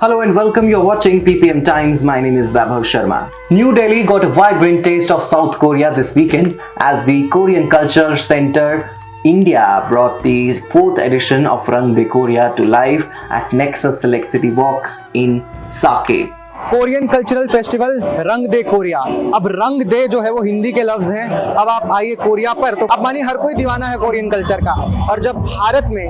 Hello and welcome. You're watching PPM Times. My name is Vaibhav Sharma. New Delhi got a vibrant taste of South Korea this weekend as the Korean Culture Center India brought the 4th edition of Rang De Korea to life at Nexus Select City Walk in Sake. Korean cultural festival रंग De Korea. अब रंग दे जो है वो हिंदी के लफ्ज हैं। अब आप आइए कोरिया पर, तो अब मानिए हर कोई दीवाना है कोरियन कल्चर का। और जब भारत में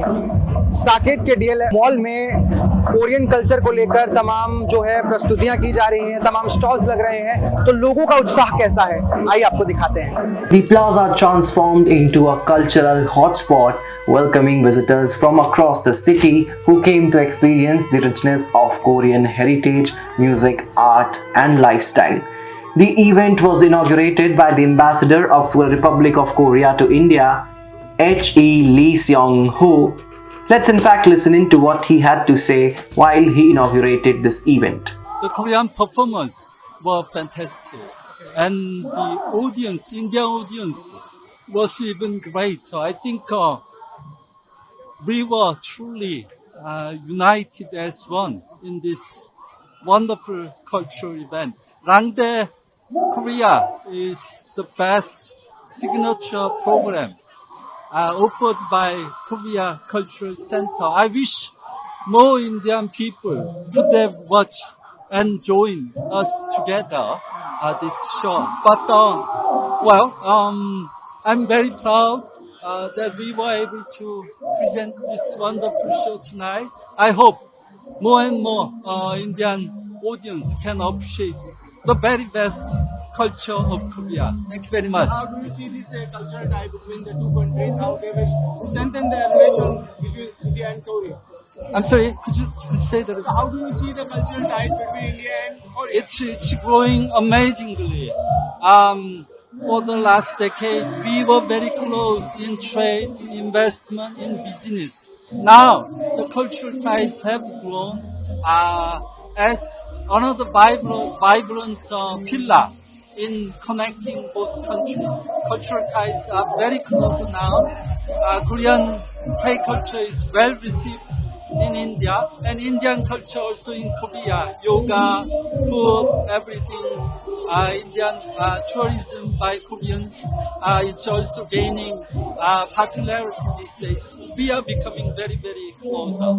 साकेत के डीएलएफ मॉल में कोरियन कल्चर को लेकर तमाम जो है प्रस्तुतियां की जा रही हैं, तमाम स्टॉल्स लग रहे हैं, तो लोगों का उत्साह कैसा है आइए आपको दिखाते हैं। The plaza transformed into a cultural hotspot, welcoming visitors from across the city who came to experience the richness of Korean heritage, music, art and lifestyle. The event was inaugurated by the ambassador of the Republic of Korea to India, H.E. Lee Seong-ho. Let's in fact listen in to what he had to say while he inaugurated this event. The Korean performers were fantastic, and the audience, Indian audience, was even great. I think we were truly united as one in this wonderful cultural event. Rangdae Korea is the best signature program offered by Korea Cultural Center. I wish more Indian people could have watched and joined us together this show. But I'm very proud that we were able to present this wonderful show tonight. I hope more and more Indian audience can appreciate the very best culture of Korea. Thank you very much. How do you see this cultural tie between the two countries? How they will strengthen their relation between India and Korea? I'm sorry, could you say that? So how do you see the cultural ties between India and Korea? It's growing amazingly. For the last decade, we were very close in trade, in investment, in business. Now, the cultural ties have grown as another vibrant pillar in connecting both countries. Cultural ties are very close now. Korean K culture is well received in India, and Indian culture also in Korea. Yoga, food, everything. Indian tourism by Koreans. It's also gaining popularity these days. We are becoming very, very closer.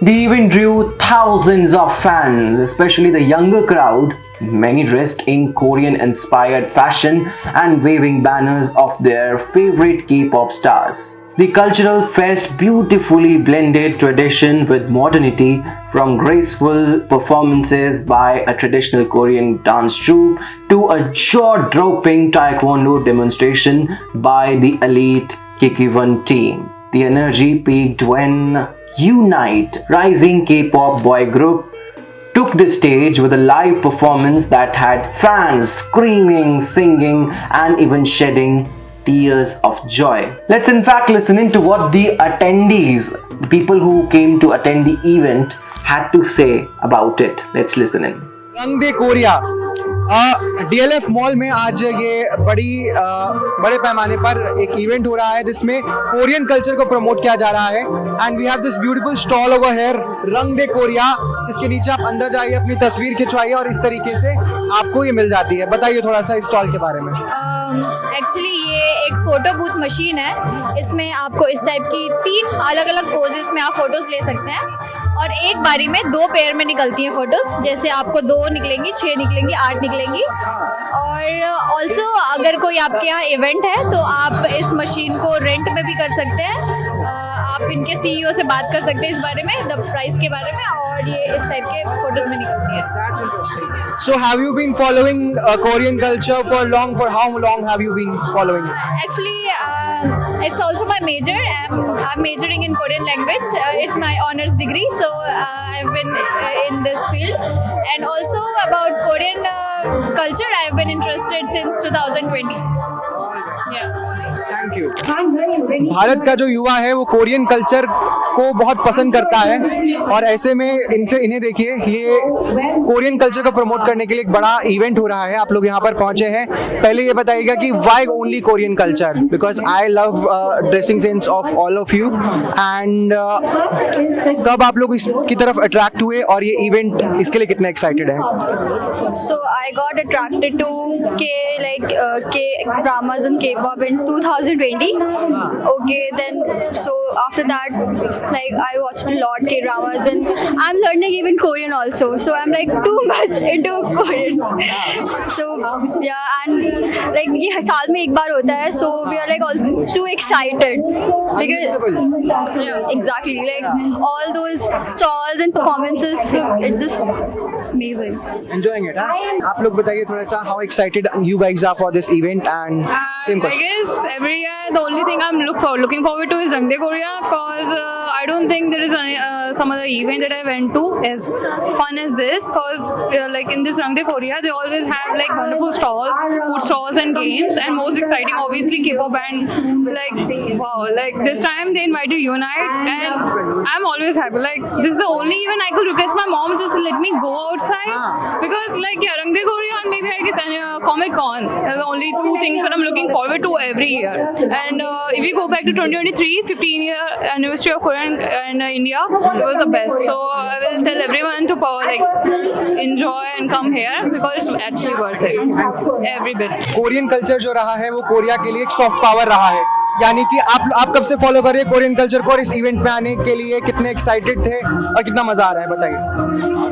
The event drew thousands of fans, especially the younger crowd, many dressed in Korean-inspired fashion and waving banners of their favorite K-pop stars. The cultural fest beautifully blended tradition with modernity, from graceful performances by a traditional Korean dance troupe to a jaw-dropping taekwondo demonstration by the elite Kikiwon team. The energy peaked when Unite, rising K-pop boy group, took the stage with a live performance that had fans screaming, singing, and even shedding tears of joy. Let's in fact listen in to what the attendees, people who came to attend the event, had to say about it. Let's listen in. रंग De Korea DLF mall में आज ये बड़े पैमाने पर एक event हो रहा है जिसमें कोरियन कल्चर को प्रमोट किया जा रहा है। And we have this beautiful stall over here, Rang De Korea, जिसके नीचे आप अंदर जाइए, अपनी तस्वीर खिंचवाइए और इस तरीके से आपको ये मिल जाती है। बताइए थोड़ा सा इस स्टॉल के बारे में। एक्चुअली ये एक फोटो बूथ मशीन है। इसमें आपको इस टाइप की 3 अलग अलग पोजेस में आप फोटोज ले सकते हैं और एक बारी में 2 पेयर में निकलती हैं फोटोज। जैसे आपको 2 निकलेंगी, 6 निकलेंगी, 8 निकलेंगी। और ऑल्सो अगर कोई आपके यहाँ इवेंट है तो आप इस मशीन को रेंट में भी कर सकते हैं। आप इनके सीईओ से बात कर सकते हैं इस बारे में, द प्राइस के बारे में, और ये इस टाइप के फोटोज में निकलती है। So have you been following Korean culture for long? For how long have you been following it? Actually, it's also my major. I'm majoring in Korean language. It's my honors degree, so I've been in this field. And also about Korean culture, I've been interested since 2020. Yeah. Thank you. You. Bharat का जो युवा है वो Korean culture को बहुत पसंद करता है और ऐसे में इन्हें देखिए, ये कोरियन कल्चर को प्रमोट करने के लिए एक बड़ा इवेंट हो रहा है। आप लोग यहाँ पर पहुंचे हैं। पहले ये बताइएगा कि why only Korean culture, because I love dressing sense of all of you and कब आप लोग इसकी तरफ अट्रैक्ट हुए और ये इवेंट इसके लिए कितने एक्साइटेड हैं? So I got attracted to K dramas and K-pop in 2020. Okay, then so after that, like I watched a lot K-dramas. Then I'm learning even Korean also. So I'm like too much into Korean. So yeah, and like ये साल में एक बार होता है. So we are like all too excited because yeah, exactly, like all those stalls and performances. So it's just amazing. Enjoying it, huh? आप लोग बताइए थोड़ा सा, how excited you guys are for this event and same I question. guess every year the only thing I'm looking forward to is Rangde Korea, because I don't think there is some other event that I went to as fun as this, because like in this Rangde Korea they always have like wonderful stalls, food stalls and games, and most exciting obviously K-pop band. Like wow, like this time they invited Unite and I'm always happy. Like this is the only event I could request my mom just to let me go outside, because like yeah, Rangde Korea and maybe I guess Comic Con are the only two things that I'm looking forward to every year. And if we go back to 2023, 15-year anniversary of Korea and India, it was the best. So I will tell everyone to like enjoy and come here because it's actually worth it, every bit. Korean culture जो रहा है वो Korea के लिए एक soft power रहा है, यानी कि आप कब से फॉलो कर रहे हैं कोरियन कल्चर को और इस इवेंट में आने के लिए कितने एक्साइटेड थे और कितना मजा आ रहा है, बताइए।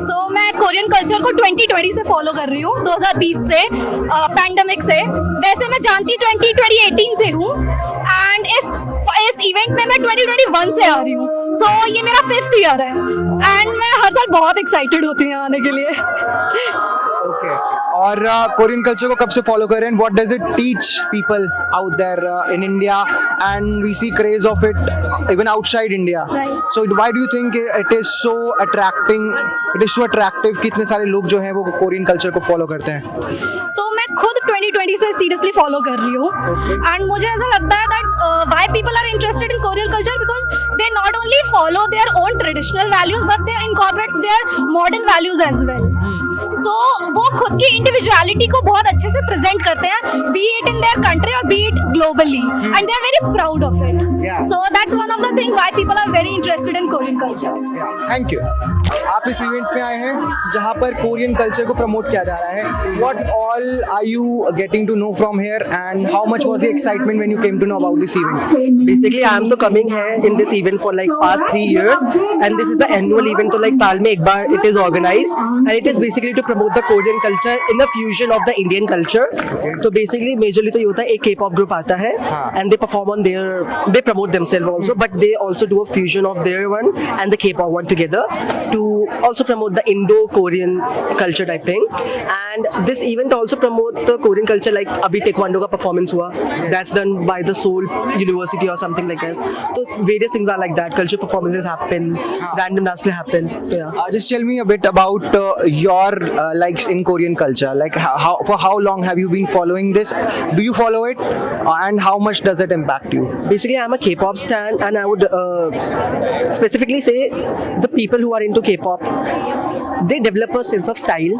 So, मैं कोरियन कल्चर को 2020 से फॉलो कर रही हूँ, 2020 से, पैंडेमिक से। वैसे मैं जानती 2018 से हूँ एंड इस इवेंट में मैं 2021 से आ रही हूँ। सो ये मेरा 5th ईयर है एंड मैं हर साल बहुत एक्साइटेड होती हूँ आने के लिए। ओके, और कोरियन कल्चर को कब से फॉलो कर रहे हैं? What does it teach people out there in India and we see craze of it even outside India, so why do you think it is so attractive कि इतने सारे लोग जो हैं वो कोरियन कल्चर को फॉलो करते हैं? सो मैं खुद 2020 से सीरियसली फॉलो कर रही हूँ एंड मुझे ऐसा लगता है that why people are interested in Korean culture because they not only follow their own traditional values but they incorporate their modern values as well. So वो खुद की इंडिविजुअलिटी को बहुत अच्छे से प्रेजेंट करते हैं, be it in their country और be it globally, and they are very proud of it. So that's one of the thing why people are very interested in Korean culture. Thank you. आप इस event में आए हैं जहां पर Korean culture को promote किया जा रहा है। What all are you getting to know from here and how much was the excitement when you came to know about this event? Basically, I am to coming here in this event for like past 3 years, and this is the annual event. So like साल में एक बार it is organized, and it is basically to promote the Korean culture in the fusion of the Indian culture. तो basically majorly तो ये होता है, एक K-pop group आता है and they perform on they promote themselves also, but they also do a fusion of their one and the K-pop one together to also promote the Indo-Korean culture type thing. And this event also promotes the Korean culture, like अभी taekwondo का performance हुआ, that's done by the Seoul University or something like that. So various things are like that. Culture performances happen, random dance play happen. So yeah. Just tell me a bit about your likes in Korean culture. Like for how long have you been following this? Do you follow it? And how much does it impact you? Basically, I'm a K-pop stan, and I would specifically say the people who are into K-pop, they develop a sense of style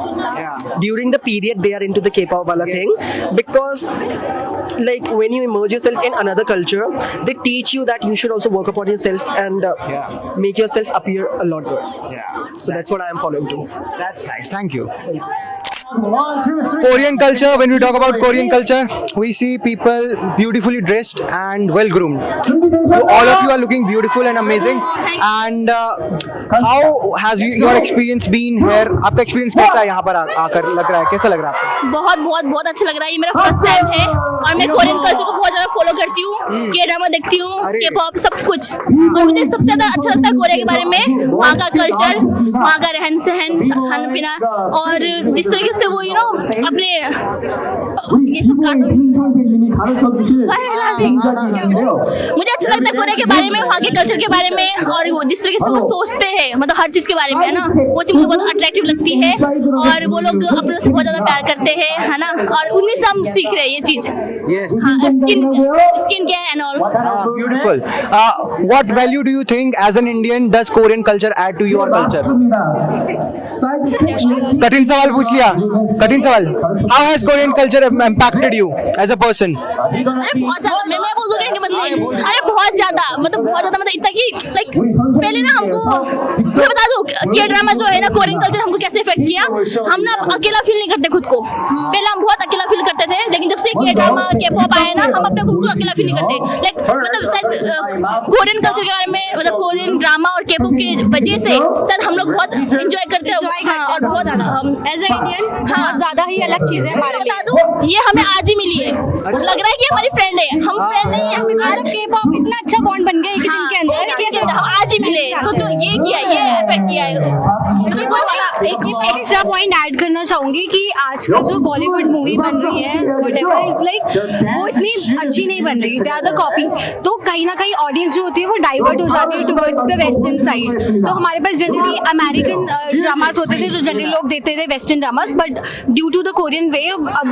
during the period they are into the K-pop wala thing, because like when you immerse yourself in another culture, they teach you that you should also work upon yourself and make yourself appear a lot good. So that's what I am following too. That's nice. Thank you. Korean culture, when we talk about Korean culture, we see people beautifully dressed and well groomed. So all of you are looking beautiful and amazing. And how has your experience been here? आपका experience कैसा है यहाँ पर आकर, लग रहा है, कैसा लग रहा है आपको? बहुत बहुत बहुत अच्छा लग रहा है। ये मेरा फर्स्ट टाइम है और मैं कोरियन कल्चर को बहुत ज्यादा फॉलो करती हूँ, के ड्रामा देखती हूँ, के पॉप, सब कुछ। और मुझे सबसे ज्यादा अच्छा लगता है कोरिया के बारे में, वहाँ का कल्चर, वहाँ का रहन सहन, खाना पीना, और जिस तरीके से वो अपने ये सब मुझे अच्छा लगता है कोरिया के बारे में, वहाँ के कल्चर के बारे में, और वो जिस तरीके से वो सोचते हैं, मतलब हर चीज के बारे में, है ना, वो चीज मुझे बहुत अट्रैक्टिव लगती है। और वो लोग अपनों से बहुत ज्यादा प्यार करते हैं, है ना, और उन्हीं से हम सीख रहे हैं ये चीज। Skin care and all. Beautiful. What value do you think as an Indian does Korean culture add to your culture? कठिन सवाल पूछ लिया, कठिन सवाल। How has Korean culture impacted you as a person? अरे बहुत ज्यादा, मैं बोल दूंगी कि मतलब अरे बहुत ज्यादा मतलब इतना कि लाइक पहले ना हमको मैं बता दूं के ड्रामा जो है ना, कोरियन कल्चर हमको कैसे इफेक्ट किया। हम ना अकेला फील नहीं करते खुद को, पहले हम बहुत अकेला फील करते थे, लेकिन जब से के ड्रामा के पॉप आया ना, हम अपने खुद को अकेला फील नहीं करते। लाइक मतलब शायद कोरियन कल्चर के बारे में, मतलब कोरियन ड्रामा और के पॉप की वजह से शायद हम लोग बहुत एंजॉय करते हैं, और बहुत ज्यादा हम एज ए इंडियन बहुत ज्यादा ही अलग चीज है हमारे लिए। ये हमें आज ही मिली है, लग रहा है कि हमारी फ्रेंड है, हम फ्रेंड नहीं है, बिकॉज़ के पॉप इतना अच्छा बॉन्ड बन गया एक दिन के अंदर, कैसे हम आज ही मिले। सोचो ये किया, ये इफेक्ट किया है। एक एक्स्ट्रा पॉइंट ऐड करना चाहूंगी कि आजकल जो बॉलीवुड मूवी बन रही है व्हाटएवर इज लाइक, वो इतनी अच्छी नहीं बन रही, दे आर द कॉपी। तो कहीं ना कहीं ऑडियंस जो होती है वो डाइवर्ट हो जाती है टुवर्ड्स द वेस्टर्न साइड। तो हमारे पास जनरली अमेरिकन ड्रामास होते थे जो जनरली लोग देते थे, western dramas, but due to the Korean wave अब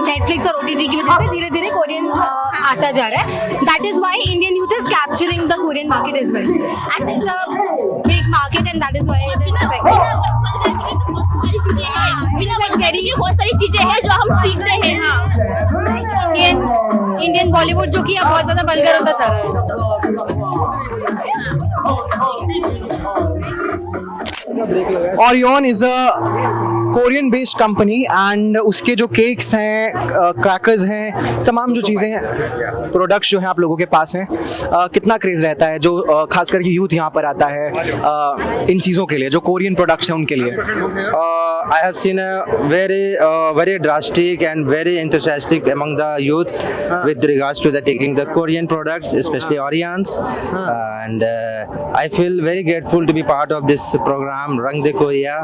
नेटफ्लिक्स और ओटीटी की वजह से धीरे धीरे कोरियन आता जा रहा है। That is why Indian youth is capturing the Korean market as well, and it's a big market, and that is why it is बहुत सारी चीजें हैं जो हम सीख रहे हैं। इंडियन बॉलीवुड जो कि अब बहुत ज्यादा वल्गर होता जा रहा है। Orion is a Korean based company and उसके जो केक्स हैं, क्रैकर्स हैं, तमाम जो चीज़ें हैं, प्रोडक्ट्स जो हैं आप लोगों के पास हैं, कितना क्रेज़ रहता है जो खास करके यूथ यहाँ पर आता है इन चीज़ों के लिए, जो कोरियन प्रोडक्ट्स हैं उनके लिए? I have seen a very drastic and very enthusiastic among the youths with regards to the taking the Korean products, especially Orions, and I feel very grateful to be part of this program Rang De Korea,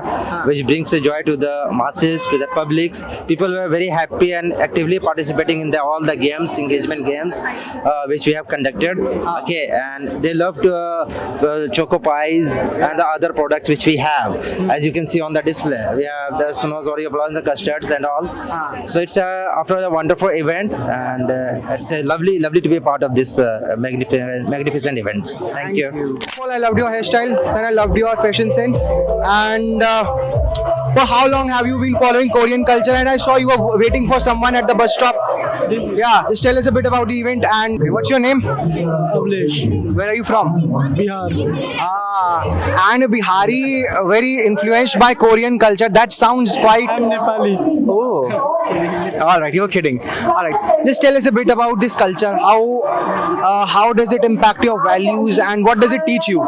which brings a joy to the masses, to the publics. People were very happy and actively participating in all the games, engagement games, which we have conducted. Okay, and they loved choco pies and the other products which we have. As you can see on the display, we have the Snows, Oreo Blondes, the custards and all. So it's after a wonderful event, and it's a lovely to be a part of this magnificent event. Thank you. Well, I loved your hairstyle and I loved your fashion sense. And for how long have you been following Korean culture? And I saw you were waiting for someone at the bus stop. Yeah, just tell us a bit about the event. And what's your name? Avlesh. Where are you from? Bihar. And Bihari, very influenced by Korean culture. That sounds quite. I'm Nepali. Oh, all right. You're kidding. All right. Just tell us a bit about this culture. How does it impact your values, and what does it teach you?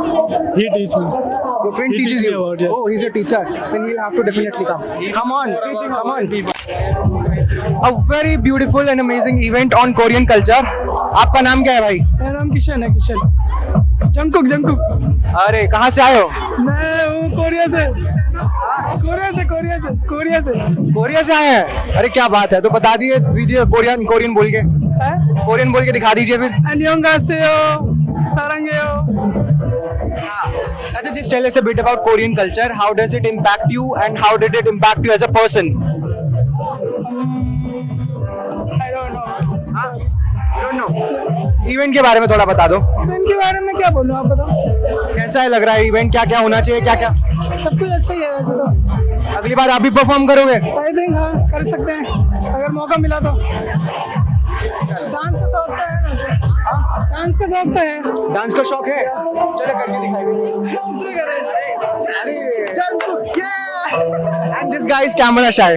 He teach me. Your friend He teaches teach me you. about, yes. Oh, he's a teacher. Then he'll have to definitely come. Come on. A very beautiful and amazing event on Korean culture. आपका नाम क्या है भाई? मेरा नाम किशन है, Kishan. Jungkook. अरे कहाँ से आए हो? मैं हूँ कोरिया से। कोरिया से आए हैं? अरे क्या बात है, तो बता दीजिए कोरियन बोल के। कोरियन बोल के दिखा दीजिए फिर। 안녕하세요. 사랑해요. Just tell us a bit about Korean culture. How does it impact you, and how did it impact you as a person? I don't know. Event के बारे में थोड़ा बता दो। इवेंट के बारे में क्या बोलूं, आप बताओ। कैसा है लग रहा है इवेंट? क्या होना चाहिए, क्या? सब कुछ अच्छा ही है वैसे तो। अगली बार आप भी परफॉर्म करोगे? आई थिंक हाँ, कर सकते हैं अगर मौका मिला तो। डांस का शौक तो है। डांस का शौक है? चलो करके दिखाइए। इसमें करें। And this guy is camera shy.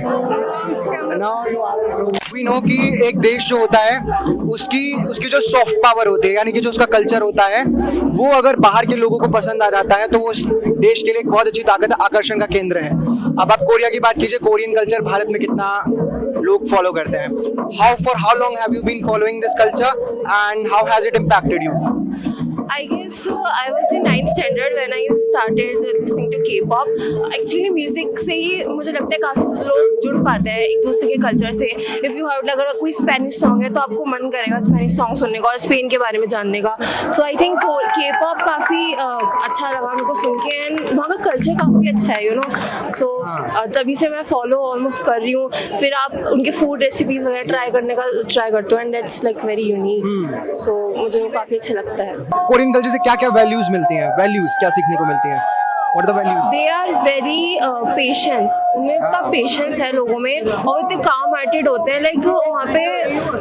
We know कि एक देश जो होता है उसकी जो सॉफ्ट पावर होती है, यानी कि जो उसका कल्चर होता है, वो अगर बाहर के लोगों को पसंद आ जाता है तो वो उस देश के लिए एक बहुत अच्छी ताकत, आकर्षण का केंद्र है। अब आप कोरिया की बात कीजिए, कोरियन कल्चर भारत में कितना लोग फॉलो करते हैं। For how long have you been following this culture, and how has it impacted you? I guess I was in 9th standard when I started listening to K-pop. Actually music से ही मुझे लगता है काफ़ी लोग जुड़ पाते हैं एक दूसरे के कल्चर से. इफ़ यू हैव अगर कोई स्पेनिश सॉन्ग है तो आपको मन करेगा स्पेनिश सॉन्ग सुनने का और स्पेन के बारे में जानने का. सो आई थिंक K-pop काफ़ी अच्छा लगा मेरे को सुन के एंड वहाँ का कल्चर काफ़ी अच्छा है यू नो. सो तभी से मैं फॉलो ऑलमोस्ट कर रही हूँ. फिर आप उनके फूड रेसिपीज़ वगैरह ट्राई करने का ट्राई करते हो and that's like very unique. So मुझे वो काफ़ी अच्छा लगता है. कोरियन कल्चर से क्या क्या वैल्यूज मिलती हैं, वैल्यूज क्या सीखने को मिलती हैं? What are the values? They are very patience. उनमें इतना पेशेंस है लोगों में और इतने काम हार्टेड होते हैं. लाइक वहाँ पे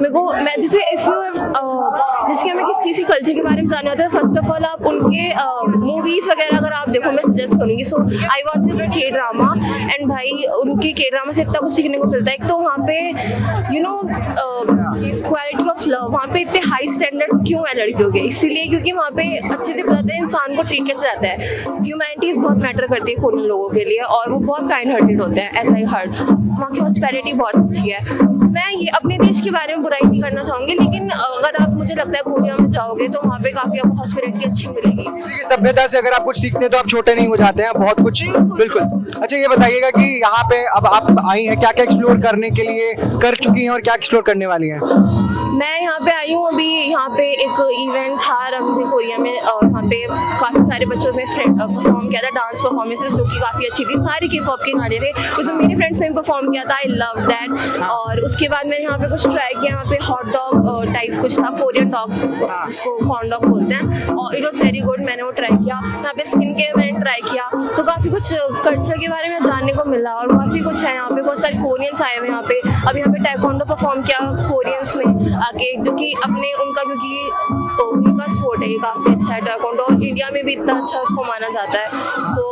मेरे को मैं जैसे इफ़ यू जिसके हमें किसी चीज़ की कल्चर के बारे में जानना होता है फर्स्ट ऑफ ऑल आप उनके मूवीज़ वगैरह अगर आप देखो मैं सजेस्ट करूँगी. सो आई वॉच दिस के ड्रामा एंड भाई उनके के ड्रामा से इतना कुछ सीखने को मिलता है. एक तो वहाँ पे you know quality of love वहाँ पे इतने हाई स्टैंडर्ड्स क्यों है लड़कियों के, इसीलिए क्योंकि वहाँ पे अच्छे से बताते हैं इंसान को ट्रीट कैसे जाता है. ह्यूमैनिटीज़ बहुत मैटर करती है कोरियन लोगों के लिए और वो बहुत काइंड हार्टेड होते हैं. ऐसा ही हर्ट वहाँ की हॉस्पिटैलिटी बहुत अच्छी है. मैं ये अपने देश के बारे में बुराई नहीं करना चाहूँगी लेकिन अगर आप मुझे लगता है कोरिया में जाओगे तो वहाँ पे काफ़ी आपको हॉस्पिटैलिटी अच्छी मिलेगी. सभ्यता से अगर आप कुछ सीखते हैं तो आप छोटे नहीं हो जाते हैं, बहुत कुछ. बिल्कुल. अच्छा ये बताइएगा कि यहाँ पे अब आप आई हैं, क्या क्या एक्सप्लोर करने के लिए कर चुकी हैं और क्या एक्सप्लोर करने वाली हैं? मैं यहाँ पे आई हूँ अभी. यहाँ पे एक इवेंट था रंग दे कोरिया में और वहाँ पे काफ़ी सारे बच्चों ने परफॉर्म किया था डांस परफॉर्मेंसेस जो कि काफ़ी अच्छी थी. सारे K-pop के गाने थे उसमें मेरे फ्रेंड्स ने परफॉर्म किया था. I love that. और उसके बाद मैंने यहाँ पे कुछ ट्राई किया. यहाँ पे हॉट डॉग टाइप कुछ था, कोरियन डॉग उसको कॉर्न डॉग बोलते हैं और इट वॉज वेरी गुड. मैंने वो ट्राई किया. यहाँ पे स्किन केयर मैंने ट्राई किया तो काफ़ी कुछ कल्चर के बारे में जानने को मिला और काफ़ी कुछ है. यहाँ पे बहुत सारे कोरियंस आए हुए यहाँ पे. अब यहाँ पे टाइकोंडो परफॉर्म किया कोरियंस ने आके जो कि अपने उनका क्योंकि तो उनका स्पोर्ट है ये काफ़ी अच्छा है टाइकोंडो और इंडिया में भी इतना अच्छा उसको माना जाता है. सो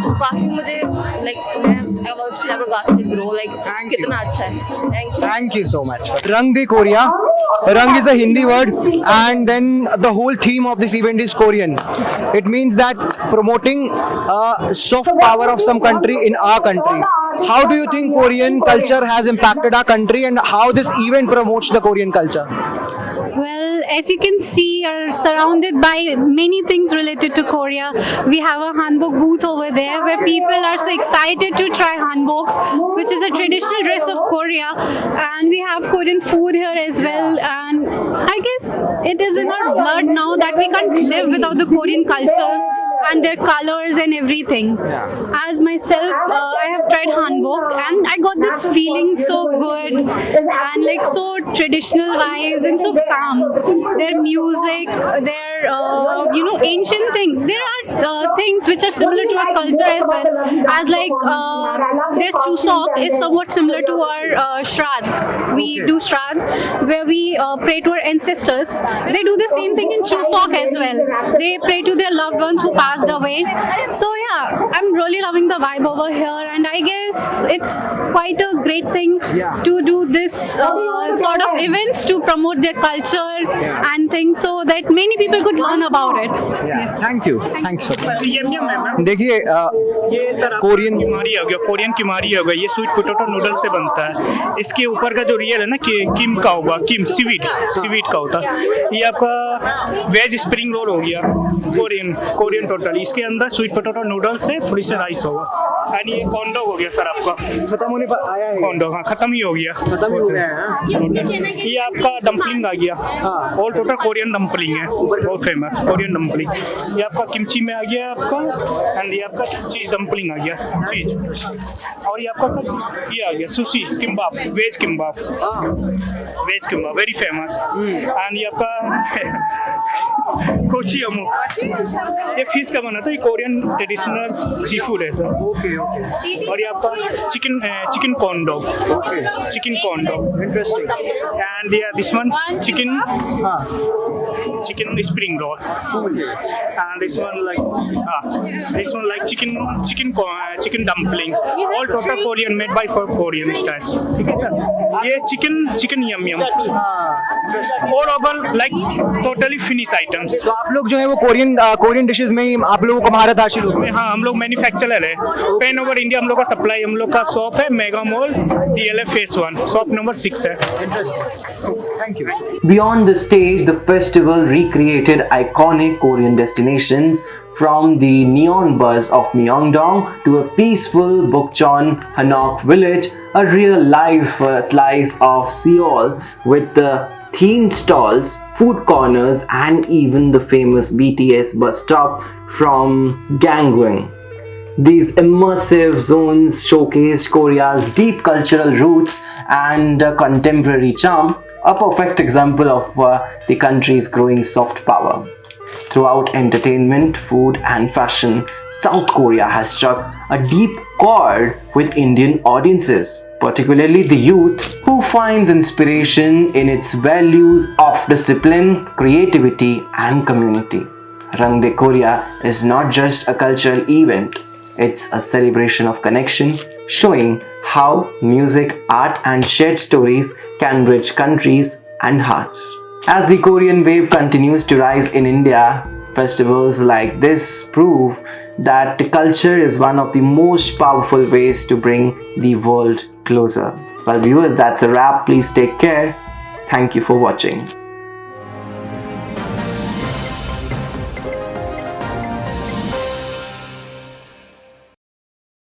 काफ़ी मुझे लाइक मैं वाज फ्लैबरगास्टेड ब्रो लाइक कितना अच्छा है. Thank you so much. Rang de Korea. Rang is a Hindi word and then the whole theme of this event is Korean. It means that promoting soft power of some country in our country. How do you think Korean culture has impacted our country and how this event promotes the Korean culture? Well, as you can see, are surrounded by many things related to Korea. We have a hanbok booth over there where people are so excited to try hanboks, which is a traditional dress of Korea. And we have Korean food here as well. And I guess it is in our blood now that we can't live without the Korean culture and their colors and everything. As myself, I have tried hanbok and I got this feeling so good and like so traditional vibes and so calm. Their music, their ancient things. There are things which are similar to our culture as well. As like their Chuseok is somewhat similar to our Shraddh. We do Shraddh where we pray to our ancestors. They do the same thing in Chuseok as well. They pray to their loved ones who passed away. So yeah, I'm really loving the vibe over here and I guess it's quite a great thing to do this sort of events to promote their culture and things so that many people could learn about it. Yes. Thank you. Thanks for that. देखिए ये sir Korean किमारी हो गया, Korean किमारी हो गया. ये sweet potato noodle से बनता है. इसके ऊपर का जो रियल है ना कि किम का होगा, किम सीवीड का होता है. ये आपका वेज स्प्रिंग रोल हो गया कोरियन टोटल. इसके अंदर स्वीट पोटैटो नूडल से थोड़ी सी राइस होगा. एंड ये कॉन्डो हो गया सर आपका खत्म होने पर आया है. कॉन्डो हाँ खत्म ही हो गया. खत्म ही हो गया है. ये आपका डम्पलिंग आ गया. ऑल टोटल कोरियन डम्पलिंग है, बहुत फेमस कोरियन डम्पलिंग. ये आपका किमची में आ गया आपका एंड ये आपका चीज डम्पलिंग आ गया चीज. और ये आपका सर ये आ गया sushi kimbap, veg kimbap very famous. And ये आपका कोची अमू ये फिश का बना था. ये कोरियन ट्रेडिशनल सी फूड है सर. ओके. और ये आपका chicken corn dog Interesting. And this one chicken spring roll. And this one like chicken dumpling. All total Korean, made by for Korean style. ठीक है सर. ये chicken yum. All over like totally Finnish items. तो आप लोग जो है वो Korean dishes में ही आप लोगों को महारत हासिल हो गई. हाँ हम लोग मैन्युफैक्चरर है. पेन ओवर इंडिया हम लोग का सप्लाई. हम लोग का शॉप है mega mall DLF Phase 1 shop number 6 है. Thank you. Beyond the stage, the festival festival recreated iconic Korean destinations from the neon buzz of Myeongdong to a peaceful Bukchon Hanok village, a real-life slice of Seoul with the themed stalls, food corners, and even the famous BTS bus stop from Gangwon. These immersive zones showcase Korea's deep cultural roots and contemporary charm, a perfect example of the country's growing soft power. Throughout entertainment, food, and fashion, South Korea has struck a deep chord with Indian audiences, particularly the youth, who finds inspiration in its values of discipline, creativity, and community. Rang De Korea is not just a cultural event, it's a celebration of connection, showing how music, art, and shared stories can bridge countries and hearts. As the Korean wave continues to rise in India, festivals like this prove that culture is one of the most powerful ways to bring the world closer. Well, viewers, that's a wrap. Please take care. Thank you for watching.